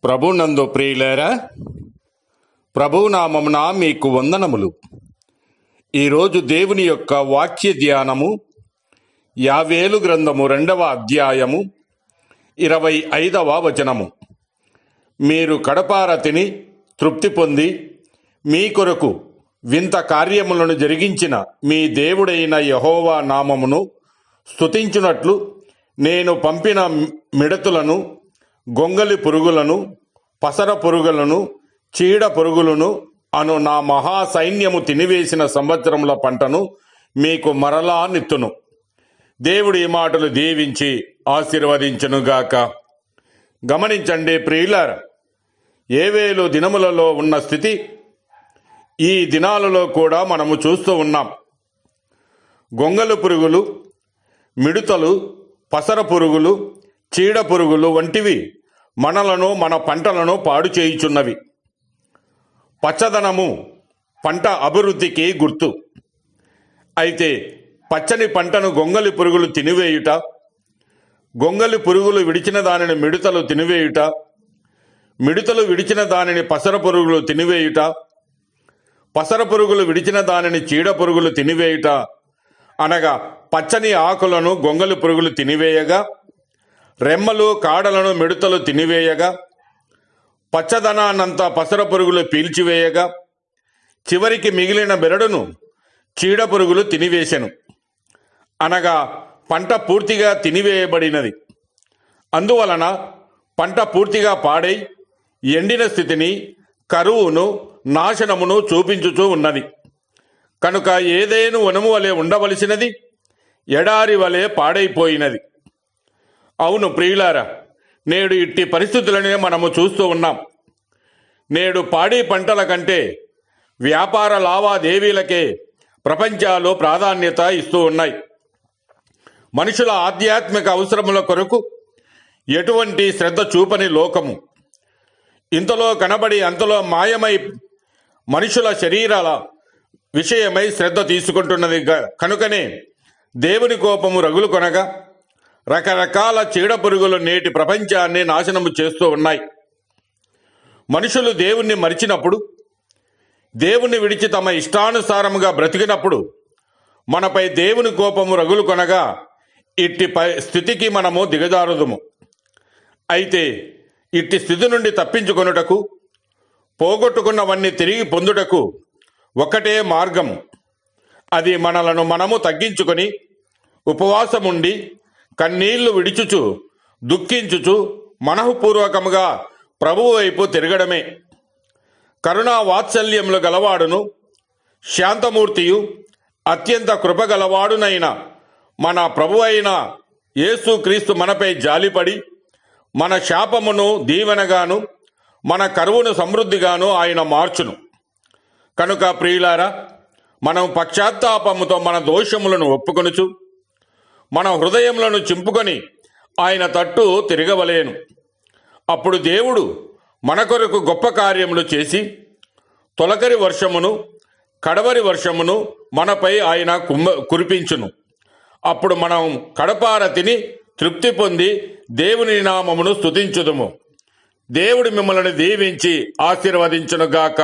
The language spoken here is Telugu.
ప్రభునందు ప్రియులారా, ప్రభునామమున మీకు వందనములు. ఈరోజు దేవుని యొక్క వాక్య ధ్యానము యావేలు గ్రంథము 2వ అధ్యాయము 25వ వచనము. మీరు కడపార తిని తృప్తి పొంది మీ కొరకు వింత కార్యములను జరిగించిన మీ దేవుడైన యెహోవా నామమును స్తుతించునట్లు నేను పంపిన మిడతులను, గొంగలి పురుగులను, పసర పురుగులను, చీడ పురుగులను అను నా మహా సైన్యము తినివేసిన సంవత్సరముల పంటను మీకు మరలా నిత్తును. దేవుడి ఈ మాటలు దీవించి ఆశీర్వదించునుగాక. గమనించండి ప్రియులారా, ఏవేలు దినములలో ఉన్న స్థితి ఈ దినాలలో కూడా మనము చూస్తూ ఉన్నాం. గొంగలు పురుగులు, మిడుతలు, పసర పురుగులు, చీడ పురుగులు వంటివి మనలను, మన పంటలను పాడు చేయుచున్నవి. పచ్చదనము పంట అభివృద్ధికి గుర్తు. అయితే పచ్చని పంటను గొంగలి పురుగులు తినివేయుట, గొంగలి పురుగులు విడిచిన దానిని మిడతలు తినివేయుట, మిడతలు విడిచిన దానిని పసర పురుగులు తినివేయుట, పసర పురుగులు విడిచిన దానిని చీడ పురుగులు తినివేయుట అనగా పచ్చని ఆకులను గొంగలి పురుగులు తినివేయగా, రెమ్మలు కాడలను మిడతలు తినివేయగా, పచ్చదనాన్నంతా పసర పురుగులు పీల్చివేయగా, చివరికి మిగిలిన బెరడును చీడ పురుగులు తినివేశెను. అనగా పంట పూర్తిగా తినివేయబడినది. అందువలన పంట పూర్తిగా పాడై ఎండిన స్థితిని, కరువును, నాశనమును చూపించుచూ ఉన్నది. కనుక ఏదేను వనము వలె ఉండవలసినది ఎడారి వలె పాడైపోయినది. అవును ప్రియులారా, నేడు ఇట్టి పరిస్థితులనే మనము చూస్తూ ఉన్నాం. నేడు పాడి పంటల కంటే వ్యాపార లావాదేవీలకే ప్రపంచాలు ప్రాధాన్యత ఇస్తూ ఉన్నాయి. మనుషుల ఆధ్యాత్మిక అవసరముల కొరకు ఎటువంటి శ్రద్ధ చూపని లోకము ఇంతలో కనబడి అంతలో మాయమై మనుషుల శరీరాల విషయమై శ్రద్ధ తీసుకుంటున్నది. కనుకనే దేవుని కోపము రగులు కొనగా రకరకాల చీడ పురుగులు నేటి ప్రపంచాన్ని నాశనము చేస్తూ ఉన్నాయి. మనుషులు దేవుణ్ణి మరిచినప్పుడు, దేవుణ్ణి విడిచి తమ ఇష్టానుసారముగా బ్రతికినప్పుడు మనపై దేవుని కోపము రగులు కొనగా ఇట్టి స్థితికి మనము దిగజారుదుము. అయితే ఇట్టి స్థితి నుండి తప్పించుకొనుటకు, పోగొట్టుకున్నవన్నీ తిరిగి పొందుటకు ఒకటే మార్గము. అది మనలను మనము తగ్గించుకొని ఉపవాసముండి కన్నీళ్లు విడిచుచు దుఃఖించుచు మనఃపూర్వకముగా ప్రభువు వైపు తిరగడమే. కరుణా వాత్సల్యములు గలవాడును, శాంతమూర్తియు, అత్యంత కృపగలవాడునైన మన ప్రభు అయిన యేసుక్రీస్తు మనపై జాలిపడి మన శాపమును దీవెనగాను, మన కరువును సమృద్ధిగాను ఆయన మార్చును. కనుక ప్రియులారా, మనం పశ్చాత్తాపముతో మన దోషములను ఒప్పుకొనుచు మన హృదయములను చింపుకొని ఆయన తట్టు తిరగవలేను. అప్పుడు దేవుడు మన కొరకు గొప్ప కార్యములు చేసి తొలకరి వర్షమును, కడవరి వర్షమును మనపై ఆయన కురిపించును. అప్పుడు మనం కడపార తిని తృప్తి పొంది దేవుని నామమును స్తుతించుదుము. దేవుడు మిమ్మల్ని దీవించి ఆశీర్వదించునుగాక.